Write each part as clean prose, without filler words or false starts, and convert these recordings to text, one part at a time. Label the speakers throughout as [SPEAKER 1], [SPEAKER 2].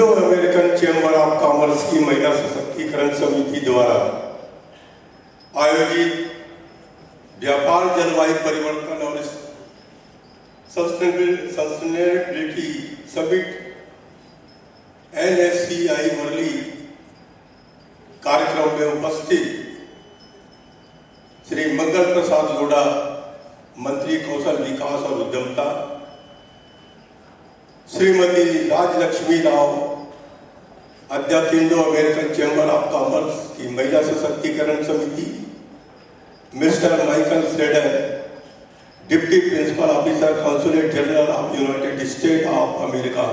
[SPEAKER 1] Indo American chamber of commerce की महिला सशक्तिकरण समिति द्वारा आयोजित व्यापार जलवायु परिवर्तन और सस्टेनेबिलिटी समिट NSCI वर्ली कार्यक्रम में उपस्थित श्री मंगल प्रसाद लोढ़ा, मंत्री कौशल विकास और उद्यमिता, श्रीमती राजलक्ष्मी राव, अध्यक्ष Indo American chamber of commerce की महिला सशक्तिकरण समिति, mister Michael Slader, deputy principal officer consulate general of United State of America,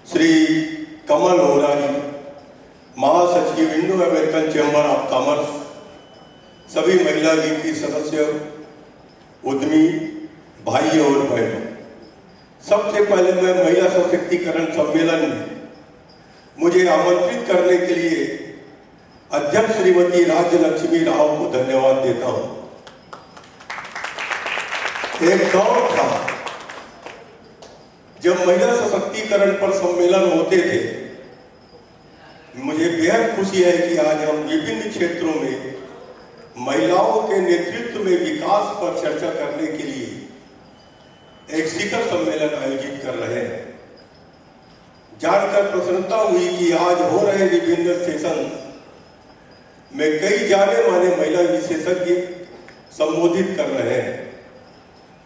[SPEAKER 1] Shri Kamal Orani, महासचिव Indo American chamber of commerce, सभी महिला लीग की सदस्य, उद्यमी भाइयों और बहनों, सबसे पहले मैं महिला सशक्तिकरण सम्मेलन में मुझे आमंत्रित करने के लिए अध्यक्ष श्रीमती राज्यलक्ष्मी राव को धन्यवाद देता हूं। एक दौर था जब महिला सशक्तिकरण पर सम्मेलन होते थे। मुझे बेहद खुशी है कि आज हम विभिन्न क्षेत्रों में महिलाओं के नेतृत्व में विकास पर चर्चा करने के लिए एक शिखर सम्मेलन आयोजित कर रहे हैं। जानकर प्रसन्नता हुई कि आज हो रहे विभिन्न सेशन में कई जाने माने महिला विशेषज्ञ संबोधित कर रहे हैं।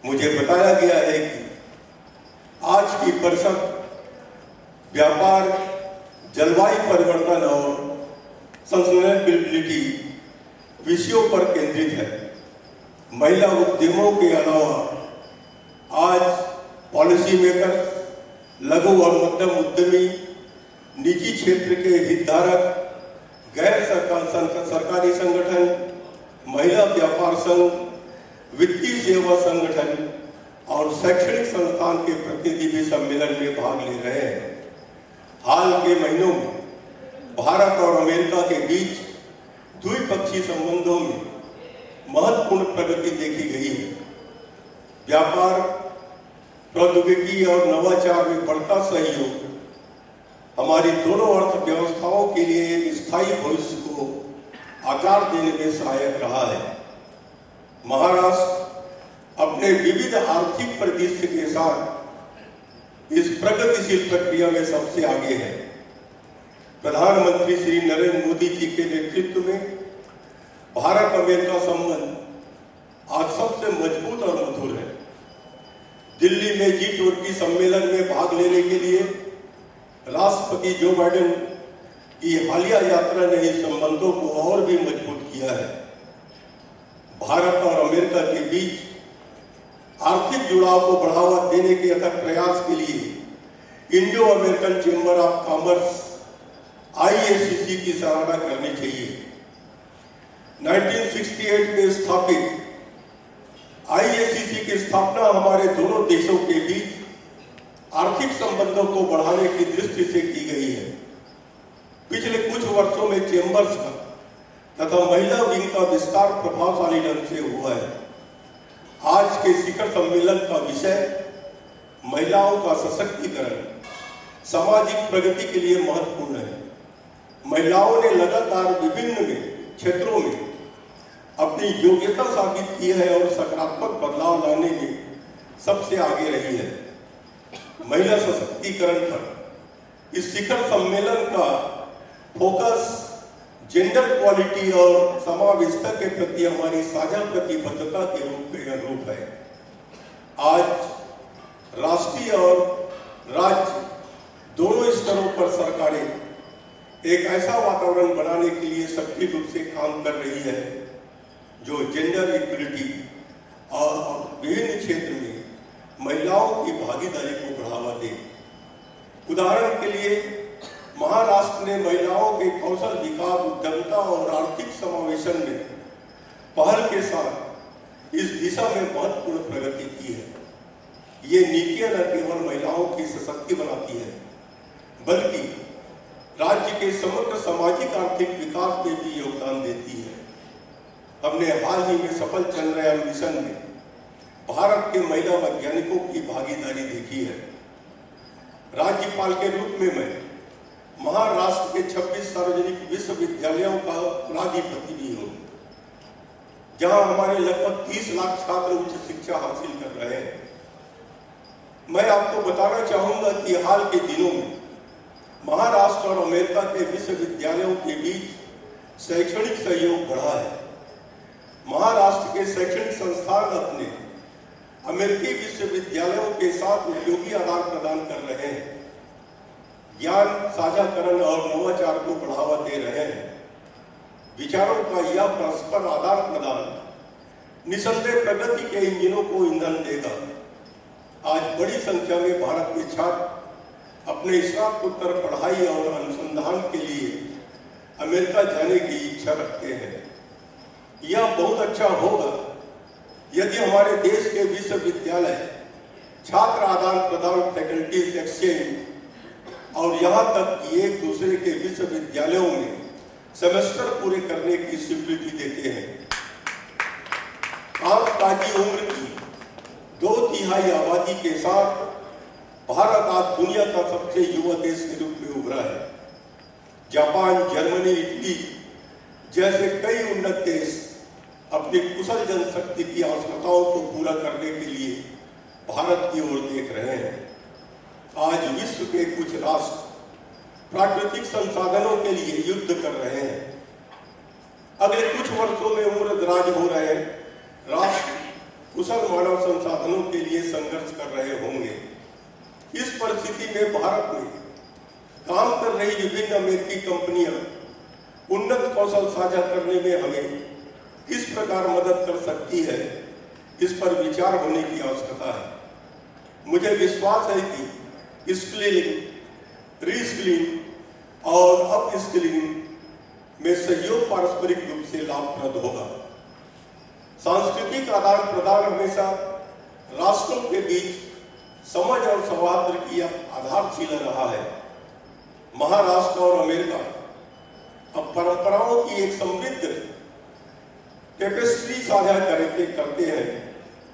[SPEAKER 1] मुझे बताया गया है कि आज की परिषद व्यापार, जलवायु परिवर्तन और सस्टेनेबिलिटी विषयों पर केंद्रित है। महिला उद्यमों के अलावा आज पॉलिसी मेकर, लघु और मध्यम उद्यमी, निजी क्षेत्र के हितधारक, गैर सरकारी संगठन, महिला व्यापार संघ, वित्तीय सेवा संगठन और शैक्षणिक संस्थान के प्रतिनिधि भी सम्मेलन में भाग ले रहे हैं। हाल के महीनों में भारत और अमेरिका के बीच द्विपक्षीय संबंधों में महत्वपूर्ण प्रगति देखी गई है। व्यापार, प्रौद्योगिकी और नवाचार में बढ़ता सहयोग हमारी दोनों अर्थव्यवस्थाओं के लिए एक स्थायी भविष्य को आकार देने में सहायक रहा है। महाराष्ट्र अपने विविध आर्थिक परिदृश्य के साथ इस प्रगतिशील प्रक्रिया में सबसे आगे है। प्रधानमंत्री श्री नरेंद्र मोदी जी के नेतृत्व में भारत अमेरिका संबंध आज सबसे मजबूत और मधुर है। दिल्ली में G20 सम्मेलन में भाग लेने के लिए राष्ट्रपति जो बाइडेन की हालिया यात्रा ने इन संबंधों को और भी मजबूत किया है। भारत और अमेरिका के बीच आर्थिक जुड़ाव को बढ़ावा देने के अथक प्रयास के लिए Indo American chamber of commerce IACC की सराहना करनी चाहिए। 1968 में स्थापित IACC की स्थापना हमारे दोनों देशों के बीच आर्थिक संबंधों को बढ़ाने की दृष्टि से की गई है। पिछले कुछ वर्षों में चैम्बर्स का तथा महिला विंग का विस्तार प्रभावशाली ढंग से हुआ है। आज के शिखर सम्मेलन का विषय महिलाओं का सशक्तिकरण सामाजिक प्रगति के लिए महत्वपूर्ण है। महिलाओं ने लगातार विभिन्न क्षेत्रों में अपनी योग्यता साबित की है और सकारात्मक बदलाव लाने में सबसे आगे रही है। महिला सशक्तिकरण पर इस शिखर सम्मेलन का फोकस जेंडर क्वालिटी और समावेशिता के प्रति हमारी साझा प्रतिबद्धता के रूप में अनुरूप है। आज राष्ट्रीय और राज्य दोनों स्तरों पर सरकारें एक ऐसा वातावरण बनाने के लिए सक्रिय रूप से काम कर रही है जो जेंडर इक्वलिटी और विभिन्न क्षेत्र में महिलाओं की भागीदारी को बढ़ावा दे। उदाहरण के लिए महाराष्ट्र ने महिलाओं के कौशल विकास, उद्यमिता और आर्थिक समावेशन में पहल के साथ इस दिशा में महत्वपूर्ण प्रगति की है। ये नीतियां न केवल महिलाओं की सशक्ति बनाती है बल्कि राज्य के समग्र सामाजिक आर्थिक विकास में भी योगदान देती है। हमने हाल ही में सफल चंद्रयान मिशन में भारत के महिला वैज्ञानिकों की भागीदारी देखी है। राज्यपाल के रूप में मैं महाराष्ट्र के 26 सार्वजनिक विश्वविद्यालयों का कुलाधिपति भी हूँ, जहां हमारे लगभग 30 लाख छात्र उच्च शिक्षा हासिल कर रहे हैं। मैं आपको बताना चाहूंगा कि हाल के दिनों में महाराष्ट्र और अमेरिका के विश्वविद्यालयों के बीच शैक्षणिक सहयोग बढ़ा है। महाराष्ट्र के शैक्षणिक संस्थान अपने अमेरिकी विश्वविद्यालयों के साथ उपयोगी आदान प्रदान कर रहे हैं, ज्ञान साझाकरण और नवाचार को बढ़ावा दे रहे हैं। विचारों का यह परस्पर आदान प्रदान निसंदेह प्रगति के इंजनों को ईंधन देगा। आज बड़ी संख्या में भारत के छात्र अपने स्नातकोत्तर पढ़ाई और अनुसंधान के लिए अमेरिका जाने की इच्छा रखते हैं। यह बहुत अच्छा होगा यदि हमारे देश के विश्वविद्यालय छात्र आदान प्रदान, फैकल्टीज एक्सचेंज और यहाँ तक कि एक दूसरे के विश्वविद्यालयों में सेमेस्टर पूरे करने की स्वीकृति देते हैं। कामकाजी उम्र की 2/3 आबादी के साथ भारत आज दुनिया का सबसे युवा देश के रूप में उभरा है। जापान, जर्मनी, इटली जैसे कई उन्नत देश अपनी कुशल जनशक्ति की आवश्यकताओं को पूरा करने के लिए भारत की ओर देख रहे हैं। आज विश्व के कुछ राष्ट्र प्राकृतिक संसाधनों के लिए युद्ध कर रहे हैं। अगले कुछ वर्षों में उम्र दराज हो रहे राष्ट्र कुशल मानव संसाधनों के लिए संघर्ष कर रहे होंगे। इस परिस्थिति में भारत में काम कर रही विभिन्न अमेरिकी कंपनियां उन्नत कौशल साझा करने में हमें किस प्रकार मदद कर सकती है, इस पर विचार होने की आवश्यकता है। मुझे विश्वास है कि स्किलिंग, रीस्किलिंग और अपस्किलिंग में सहयोग पारस्परिक रूप से लाभप्रद होगा। सांस्कृतिक आदान प्रदान हमेशा राष्ट्रों के बीच समझ और सौहार्द की आधारशिला रहा है। महाराष्ट्र और अमेरिका अब परंपराओं की एक समृद्ध टेपेस्ट्री साझा करते हैं।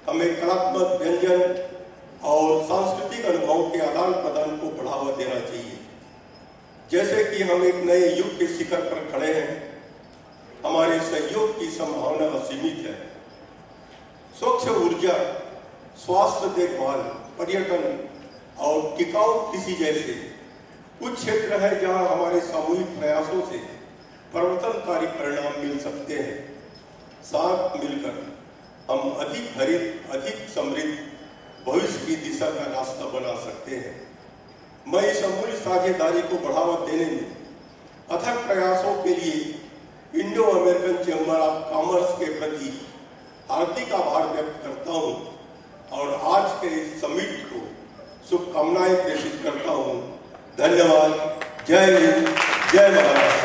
[SPEAKER 1] हमें कलात्मक व्यंजन और सांस्कृतिक अनुभवों के आदान प्रदान को बढ़ावा देना चाहिए। जैसे कि हम एक नए युग के शिखर पर खड़े हैं, हमारे सहयोग की संभावना असीमित है। स्वच्छ ऊर्जा, स्वास्थ्य देखभाल, पर्यटन और टिकाऊ कृषि जैसे कुछ क्षेत्र है जहां हमारे सामूहिक प्रयासों से परिवर्तनकारी परिणाम मिल सकते हैं। साथ मिलकर हम अधिक हरित, अधिक समृद्ध भविष्य की दिशा का रास्ता बना सकते हैं। मैं इस अमूल्य साझेदारी को बढ़ावा देने में अथक प्रयासों के लिए Indo American chamber of commerce के प्रति हार्दिक आभार व्यक्त करता हूं और आज के इस समिट को शुभकामनाएं प्रेषित करता हूं। धन्यवाद। जय हिंद, जय महाराष्ट्र।